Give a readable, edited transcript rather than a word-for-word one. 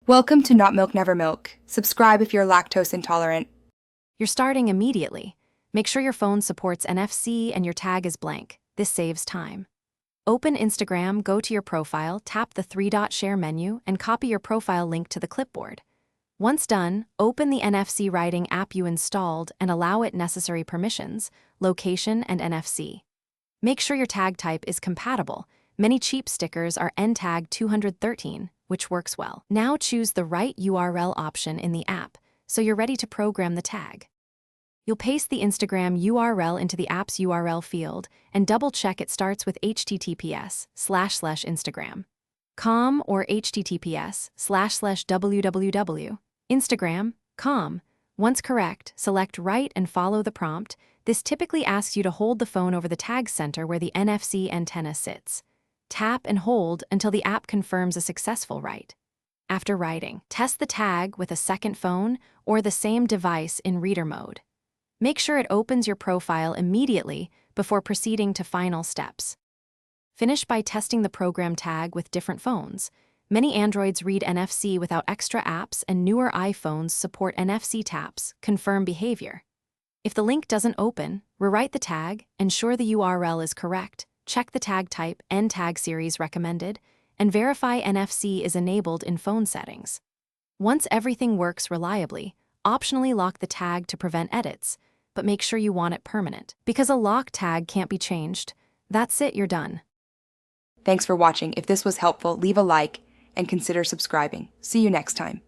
Welcome to Not Milk Never Milk. Subscribe if you're lactose intolerant. You're starting immediately. Make sure your phone supports NFC and your tag is blank. This saves time. Open Instagram, go to your profile, tap the three-dot share menu, and copy your profile link to the clipboard. Once done, open the NFC writing app you installed and allow it necessary permissions, location, and NFC. Make sure your tag type is compatible. Many cheap stickers are NTag 213, which works well. Now choose the right URL option in the app, so you're ready to program the tag. You'll paste the Instagram URL into the app's URL field and double-check it starts with https://instagram.com or https://www.instagram.com. Once correct, select Write and follow the prompt. This typically asks you to hold the phone over the tag center where the NFC antenna sits. Tap and hold until the app confirms a successful write. After writing, test the tag with a second phone or the same device in reader mode. Make sure it opens your profile immediately before proceeding to final steps. Finish by testing the program tag with different phones. Many Androids read NFC without extra apps, and newer iPhones support NFC taps, confirm behavior. If the link doesn't open, rewrite the tag, ensure the URL is correct, check the tag type, NTag series recommended, and verify NFC is enabled in phone settings. Once everything works reliably, optionally lock the tag to prevent edits, but make sure you want it permanent. Because a lock tag can't be changed, that's it, you're done. Thanks for watching. If this was helpful, leave a like and consider subscribing. See you next time.